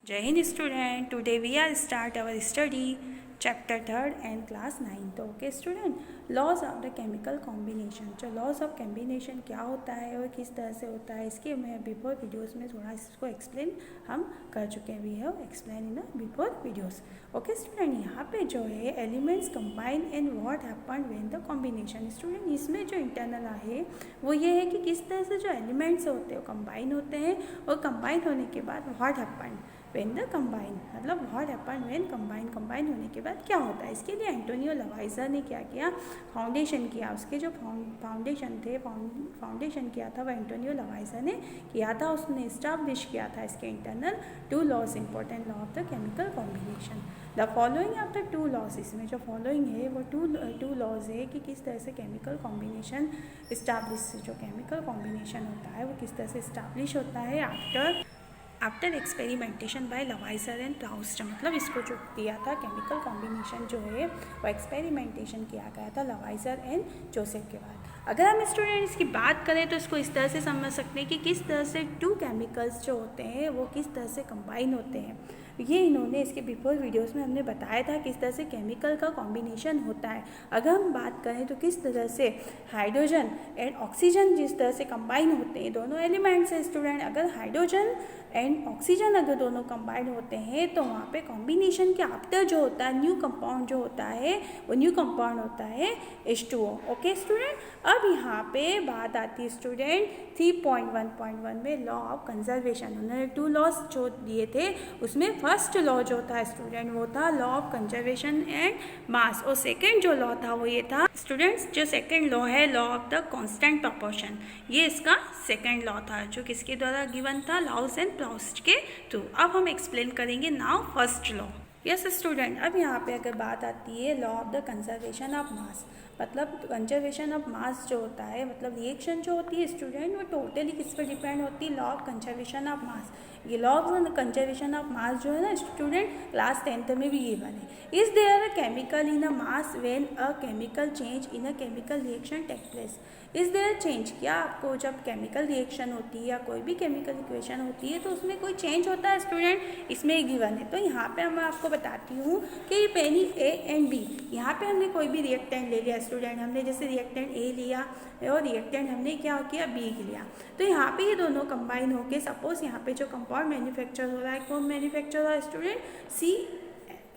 Jai Hind student, today we are start our study chapter 3rd and class 9th. Okay student, laws of the chemical combination. जो laws of combination क्या होता है और किस तरह से होता है, इसके मैं बिफोर वीडियोस में थोड़ा इसको एक्सप्लेन हम कर चुके हैं। We have explain in before videos. Okay student, यहाँ पे जो है elements combine and what happen when the combination. Student, इसमें जो इंटरनल है वो ये है कि किस तरह से जो एलिमेंट्स होते हैं वो कंबाइन होते हैं और कंबाइन होने के बाद what happen when the combine, मतलब व्हाट हैपन व्हेन कंबाइन होने के बाद क्या होता है। इसके लिए एंटोनियो लवाइजर ने क्या किया, फाउंडेशन किया। उसके जो फाउंडेशन किया था वो एंटोनियो लवाइजर ने किया था। उसने इस्टाब्लिश किया था इसके internal 2 laws, important law of the chemical combination. The following are the 2 laws. इसमें जो फॉलोइंग है वो टू लॉज है कि किस तरह से केमिकल कॉम्बिनेशन इस्टाब्लिश, जो केमिकल कॉम्बिनेशन होता है वो किस तरह से इस्टाब्लिश होता है after experimentation by Lavoisier and Proust. मतलब इसको जो दिया था केमिकल कॉम्बिनेशन जो है वो एक्सपेरिमेंटेशन किया गया था लवाइजर एंड जोसेफ के बाद। अगर हम स्टूडेंट इसकी बात करें तो इसको इस तरह से समझ सकते हैं कि किस तरह से 2 केमिकल्स जो होते हैं वो किस तरह से कंबाइन होते हैं। ये इन्होंने इसके बिफोर वीडियोस में हमने बताया था किस तरह से केमिकल का कॉम्बिनेशन होता है। अगर हम बात करें तो किस तरह से हाइड्रोजन एंड ऑक्सीजन जिस तरह से कंबाइन होते हैं, दोनों एलिमेंट्स हैं स्टूडेंट। अगर हाइड्रोजन एंड ऑक्सीजन अगर दोनों कंबाइन होते हैं तो वहाँ पे कॉम्बिनेशन के आफ्टर जो होता है न्यू कंपाउंड जो होता है वो न्यू कंपाउंड होता है H2O। ओके स्टूडेंट, अब यहाँ पे बात आती है स्टूडेंट 3.1.1 में लॉ ऑफ कंजर्वेशन। उन्होंने 2 लॉज जो दिए थे उसमें फर्स्ट लॉ जो था स्टूडेंट वो था law of conservation and mass, और सेकेंड जो लॉ था वो ये था स्टूडेंट्स, जो सेकेंड लॉ है law of the constant proportion. ये इसका सेकेंड लॉ था जो किसके द्वारा गिवन था, लाउस एंड प्राउस्ट के थ्रू। अब हम एक्सप्लेन करेंगे now first law. Yes student, अब यहाँ पे अगर बात आती है law of the conservation of मास, मतलब कंजर्वेशन ऑफ मास जो होता है, मतलब रिएक्शन जो होती है स्टूडेंट वो टोटली किस पर डिपेंड होती है, law of conservation of mass. ये law of conservation of mass जो है ना स्टूडेंट क्लास 10th में भी ये बने। Is there a chemical in a mass when a chemical change in a chemical reaction take place. Is there change, क्या आपको जब केमिकल रिएक्शन होती है या कोई भी केमिकल इक्वेशन होती है तो उसमें कोई चेंज होता है स्टूडेंट, इसमें गिवन है। तो यहाँ पे मैं आपको बताती हूँ कि पेनी A एंड B, यहाँ पे हमने कोई भी रिएक्टेंट ले लिया स्टूडेंट, हमने जैसे रिएक्टेंट A लिया और रिएक्टेंट हमने क्या किया B लिया, तो यहाँ पे ये दोनों कंबाइन होके सपोज यहाँ पे जो कंपाउंड मैन्युफैक्चर हो रहा है, कौन मैन्युफैक्चर हो रहा है स्टूडेंट,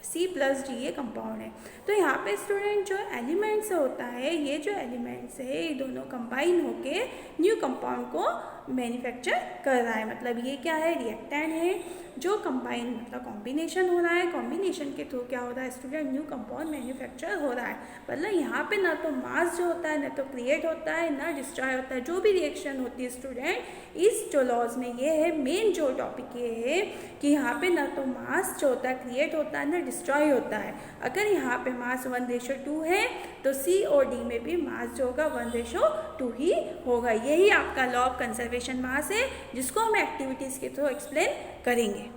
C+D ये कंपाउंड है। तो यहाँ पे स्टूडेंट जो एलिमेंट्स होता है, ये जो एलिमेंट्स है ये दोनों कंबाइन होके न्यू कंपाउंड को मैन्युफैक्चर कर रहा है। मतलब ये क्या है, रिएक्टेंट है जो कंबाइन, मतलब कॉम्बिनेशन हो रहा है, कॉम्बिनेशन के थ्रू क्या हो रहा है स्टूडेंट, न्यू कंपाउंड मैन्युफैक्चर हो रहा है। मतलब यहाँ पे ना तो मास जो होता है ना तो क्रिएट होता है ना डिस्ट्रॉय होता है। जो भी रिएक्शन होती है स्टूडेंट इस जो लॉज में ये है, मेन जो टॉपिक ये है कि यहाँ पे ना तो मास जो होता है क्रिएट होता है ना डिस्ट्रॉय होता है। अगर यहाँ पे मास 1:2 है तो C और D में भी मास जो होगा 1:2 ही होगा। यही आपका लॉ ऑफ कंजर्वेशन मास है जिसको हम एक्टिविटीज़ के थ्रू एक्सप्लेन करेंगे।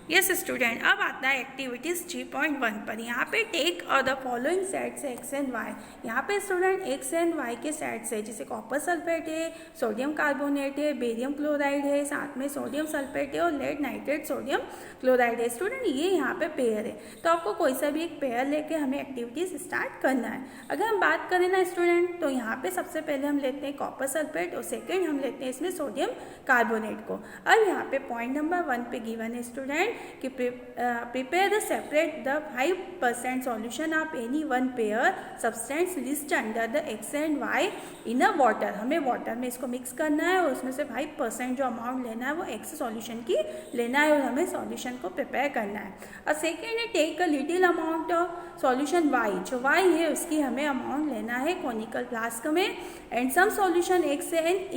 यस स्टूडेंट, अब आता है एक्टिविटीज़ 3.1 पर। यहाँ पे टेक और the following sets X and Y. यहाँ पे स्टूडेंट एक्स एंड वाई के सेट्स है, जैसे कॉपर सल्फेट है, सोडियम कार्बोनेट है, बेरियम क्लोराइड है, साथ में सोडियम सल्फेट है और लेड नाइट्रेट सोडियम क्लोराइड है। स्टूडेंट ये यहाँ पे पेयर है, तो आपको कोई सा भी एक पेयर लेके हमें एक्टिविटीज़ स्टार्ट करना है। अगर हम बात करें ना स्टूडेंट तो यहाँ पे सबसे पहले हम लेते हैं कॉपर सल्फेट और सेकेंड हम लेते हैं इसमें सोडियम कार्बोनेट को। अब यहाँ पे पॉइंट नंबर 1 पे गिवन है स्टूडेंट कि prepare the separate the 5% solution of any one pair substance list under the x and y in a water। हमें वाटर में इसको मिक्स करना है और उसमें से 5% जो अमाउंट लेना है वो x सॉल्यूशन की लेना है और हमें सॉल्यूशन को प्रिपेयर करना है। और सेकेंड है take a little amount of solution y, जो y है उसकी हमें अमाउंट लेना है कॉनिकल फ्लास्क में, and some solution x and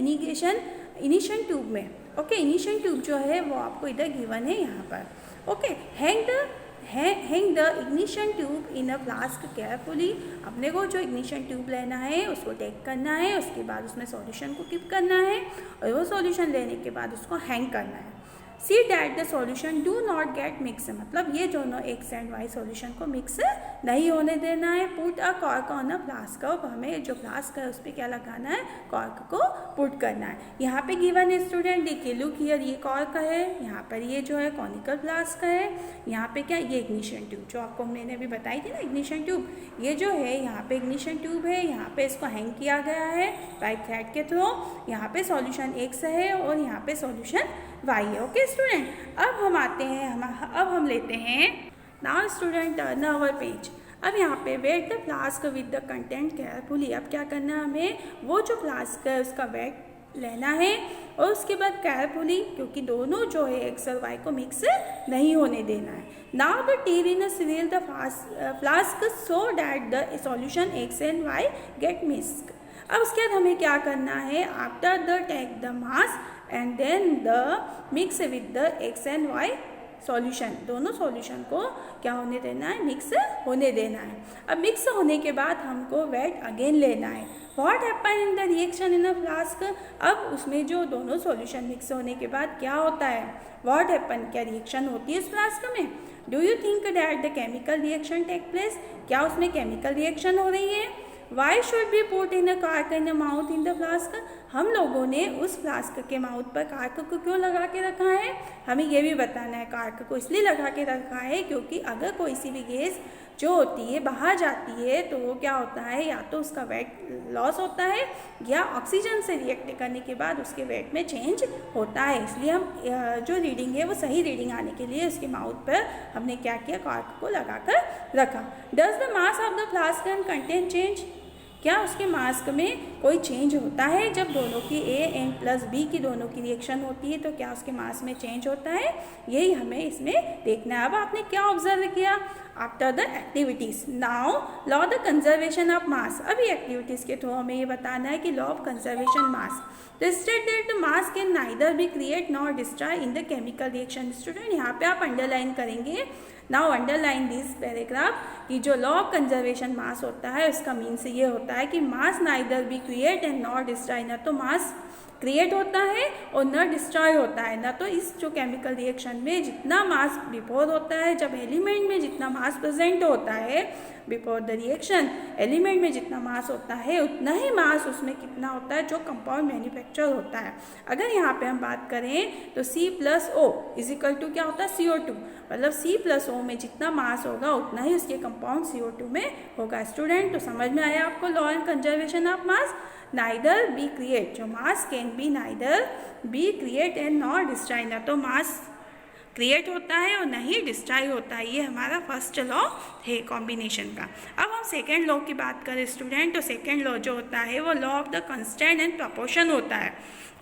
initial tube में। ओके, इनिशियल ट्यूब जो है वो आपको इधर गिवन है यहाँ पर। Okay, hang the ignition tube in a flask carefully. अपने को जो इग्निशन ट्यूब लेना है उसको टेक करना है, उसके बाद उसमें सॉल्यूशन को कीप करना है और वो सॉल्यूशन लेने के बाद उसको हैंग करना है। See that the solution do not get mix, मतलब ये दोनों एक्स एंड वाई सॉल्यूशन को मिक्स नहीं होने देना है। Put a cork on a flask, अब हमें जो फ्लास्क है उस पर क्या लगाना है, कॉर्क को पुट करना है। यहाँ पे गिवन है स्टूडेंट, देखिए लुक हियर, ये कॉर्क है, यहाँ पर ये जो है कॉनिकल फ्लास्क है, यहाँ पे क्या ये इग्निशन ट्यूब जो आपको मैंने अभी बताई थी ना इग्निशन ट्यूब, ये जो है यहाँ पे इग्निशन ट्यूब है, यहाँ पे इसको हैंग किया गया है बाय थ्रेड के थ्रू। यहाँ पे सॉल्यूशन एक्स है और यहाँ पे सॉल्यूशन वाई है। ओके स्टूडेंट, अब हम आते हैं, अब हम लेते हैं now student turn our page. अब यहाँ पे weight the flask with the content carefully, अब क्या करना है हमें, वो जो फ्लास्क है उसका वेट लेना है और उसके बाद केयरफुली, क्योंकि दोनों जो है एक्स और वाई को मिक्स नहीं होने देना है। नाउ द टीरिनस fill the flask so that the solution X and Y get mixed. अब उसके बाद हमें क्या करना है, after the take the mass and then the mix with the X and Y solution, दोनों सॉल्यूशन को क्या होने देना है, मिक्स होने देना है। अब मिक्स होने के बाद हमको वेट अगेन लेना है। What happen in the reaction in a flask, अब उसमें जो दोनों सॉल्यूशन मिक्स होने के बाद क्या होता है, व्हाट हैपन, क्या रिएक्शन होती है इस फ्लास्क में। Do you think that the chemical reaction take place, क्या उसमें केमिकल रिएक्शन हो रही है। Why should be put in a cork in the mouth in the flask, हम लोगों ने उस फ्लास्क के माउथ पर कार्क को क्यों लगा के रखा है, हमें ये भी बताना है। कार्क को इसलिए लगा के रखा है क्योंकि अगर कोई सी भी गैस जो होती है बाहर जाती है तो वो क्या होता है, या तो उसका वेट लॉस होता है या ऑक्सीजन से रिएक्ट करने के बाद उसके वेट में चेंज होता है। इसलिए हम जो रीडिंग है वो सही रीडिंग आने के लिए उसके माउथ पर हमने क्या किया, कार्क को लगा कर रखा। Does the mass of the flask and content change, क्या उसके मास्क में कोई चेंज होता है जब दोनों की ए एंड प्लस बी की दोनों की रिएक्शन होती है, तो क्या उसके मास में चेंज होता है, यही हमें इसमें देखना है। अब आपने क्या ऑब्जर्व किया, after the activities now law the conservation of मास, अभी एक्टिविटीज़ के थ्रू हमें ये बताना है कि लॉ ऑफ कंजर्वेशन मास, तो state that the mass can neither be create nor destroy in the chemical reaction. Student यहाँ पे आप अंडरलाइन करेंगे, नाउ अंडरलाइन दिस पैराग्राफ, कि जो लॉ ऑफ कंजर्वेशन मास होता है उसका मीन्स ये होता है कि मास neither be create and not destroy, ना तो मास क्रिएट होता है और न डिस्ट्रॉय होता है। ना तो इस जो केमिकल रिएक्शन में जितना मास बिफोर होता है, जब एलिमेंट में जितना मास प्रेजेंट होता है बिफोर द रिएक्शन, एलिमेंट में जितना मास होता है उतना ही मास उसमें कितना होता है जो कंपाउंड मैन्युफैक्चर होता है। अगर यहाँ पे हम बात करें तो C plus O is equal to क्या होता है, CO2, मतलब C प्लस O में जितना मास होगा उतना ही उसके कंपाउंड CO2 में होगा। स्टूडेंट तो समझ में आया आपको law and conservation of mass, neither be create, जो mass can be neither be create and not destroy, ना तो मास क्रिएट होता है और नहीं डिस्ट्रॉय होता है। ये हमारा फर्स्ट लॉ है कॉम्बिनेशन का। अब हम सेकेंड लॉ की बात करें स्टूडेंट, तो सेकेंड लॉ जो होता है वो law of the constant and proportion होता है।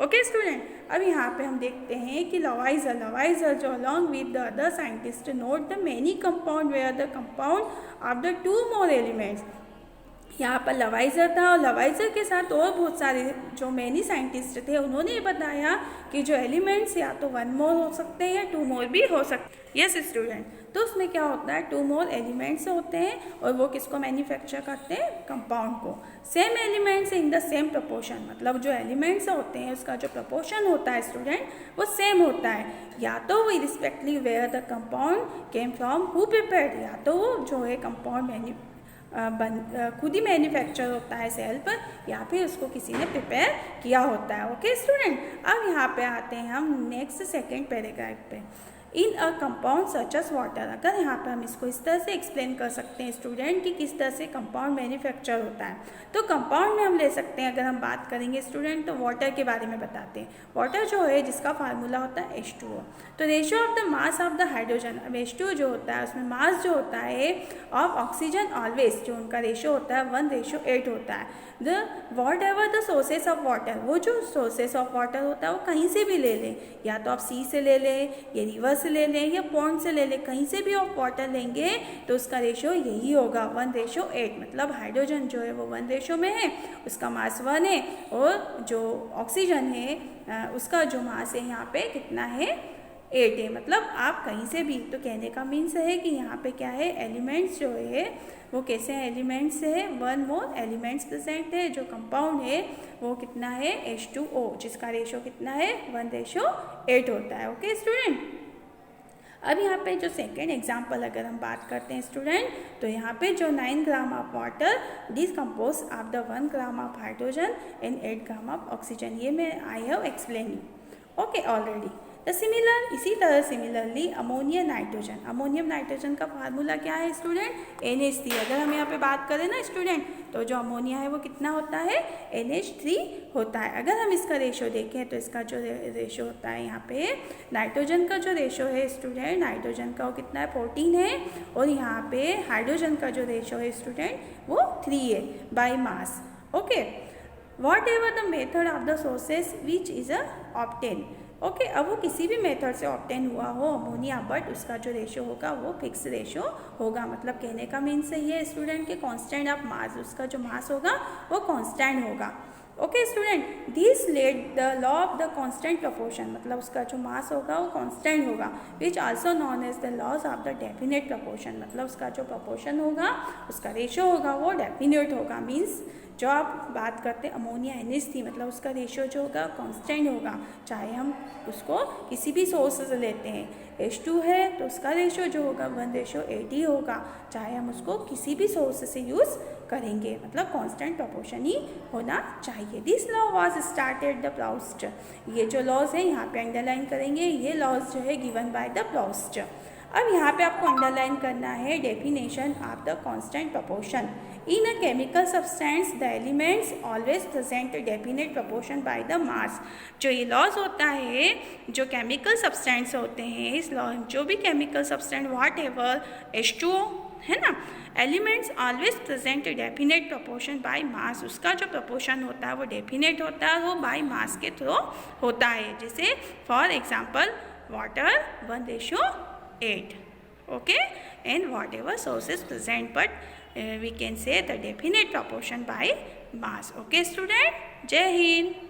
ओके स्टूडेंट, अब यहाँ पे हम देखते हैं कि लवाइजर जो along with the other scientist note the many compound where the compound of the two more elements, यहाँ पर लवाइजर था और लवाइजर के साथ और बहुत सारे जो मैनी साइंटिस्ट थे उन्होंने ये बताया कि जो एलिमेंट्स या तो 1 मोर हो सकते हैं या 2 मोर भी हो सकते हैं। यस स्टूडेंट, तो उसमें क्या होता है 2 मोर एलिमेंट्स होते हैं और वो किसको मैन्युफैक्चर करते हैं, कंपाउंड को। Same elements in the same proportion, मतलब जो एलिमेंट्स होते हैं उसका जो प्रपोर्शन होता है स्टूडेंट वो सेम होता है, या तो वो respectively where the compound came from who prepared, या तो वो जो है कंपाउंड खुद ही मैन्युफैक्चर होता है सेल पर, या फिर उसको किसी ने प्रिपेयर किया होता है। ओके स्टूडेंट, अब यहाँ पे आते हैं हम नेक्स्ट सेकेंड पैराग्राफ पे। In a compound such as water, अगर यहाँ पर हम इसको इस तरह से एक्सप्लेन कर सकते हैं स्टूडेंट कि किस तरह से कंपाउंड मैन्युफैक्चर होता है, तो कंपाउंड में हम ले सकते हैं, अगर हम बात करेंगे स्टूडेंट तो वाटर के बारे में बताते हैं। वाटर जो है जिसका फार्मूला होता है H2O, तो ratio of the mass of the hydrogen, अब H2O जो होता है उसमें मास जो होता है ऑफ ऑक्सीजन ऑलवेज जो उनका रेशियो होता है 1:8 होता है। The what ever the sources of water, वो जो सोर्सेस ऑफ वाटर होता है वो कहीं से भी ले लें, या तो आप सी से ले लें या रिवर से ले लें या पॉन्ड से ले लें, कहीं से भी आप वाटर लेंगे तो उसका रेशियो यही होगा 1:8, मतलब हाइड्रोजन जो है वो 1 रेशियो में है, उसका मास 1 है, और जो ऑक्सीजन है उसका जो मास है यहाँ पे कितना है 8 है, मतलब आप कहीं से भी, तो कहने का मीन्स है कि यहाँ पे क्या है, एलिमेंट्स जो है वो कैसे हैं, एलिमेंट्स है, 1 मोर एलिमेंट्स प्रेजेंट है। जो कंपाउंड है वो कितना है, H2O, जिसका रेशो कितना है 1:8 होता है। ओके स्टूडेंट, अब यहाँ पे जो सेकेंड एग्जाम्पल अगर हम बात करते हैं स्टूडेंट, तो यहाँ पे जो 9 gram of water decompose of the 1 gram of hydrogen and 8 gram of oxygen, ये मैं I have explain you okay already. The similar, इसी तरह similarly ammonia nitrogen, ammonium nitrogen का फार्मूला क्या है स्टूडेंट, NH3। अगर हम यहाँ पे बात करें ना स्टूडेंट, तो जो अमोनिया है वो कितना होता है, NH3 होता है। अगर हम इसका रेशो देखें तो इसका जो रेशो होता है यहाँ पे, नाइट्रोजन का जो रेशो है स्टूडेंट, नाइट्रोजन का वो कितना है 14 है, और यहाँ पे हाइड्रोजन का जो रेशो है स्टूडेंट वो 3 है by mass. Okay, what ever the method of the sources which is obtain, okay, अब वो किसी भी मेथड से ऑब्टेन हुआ हो अमोनिया, बट उसका जो रेशो होगा वो फिक्स रेशो होगा। मतलब कहने का मीन्स ये है स्टूडेंट के कांस्टेंट ऑफ मास, उसका जो मास होगा वो कांस्टेंट होगा। Okay student, this led the law of the constant proportion, मतलब उसका जो मास होगा वो कांस्टेंट होगा, which also known as the laws of the definite proportion, मतलब उसका जो प्रपोर्शन होगा, उसका रेशो होगा वो डेफिनेट होगा। मीन्स जो आप बात करते हैं अमोनिया NH3, मतलब उसका रेशो जो होगा कांस्टेंट होगा, चाहे हम उसको किसी भी सोर्स से लेते हैं। H2 है तो उसका रेशो जो होगा 1:8 ही होगा, चाहे हम उसको किसी भी सोर्स से यूज़ करेंगे, मतलब कांस्टेंट प्रपोर्शन ही होना चाहिए। This law was started the Proust, ये जो लॉज है यहाँ पे अंडरलाइन करेंगे, ये लॉज जो है गिवन बाय द प्लाउस्ट। अब यहाँ पे आपको अंडरलाइन करना है definition of the constant proportion. In a chemical substance the elements always present definite proportion by the mass. जो ये लॉज होता है, जो केमिकल सब्सटेंस होते हैं, इस लॉ जो भी chemical substance what ever H2O है ना, elements always present definite proportion by mass, उसका जो प्रपोर्शन होता है वो डेफिनेट होता है, वो बाय मास के थ्रू होता है। जैसे for example water 1:8, okay, and whatever sources present, but we can say the definite proportion by mass. Okay student, Jai Hind.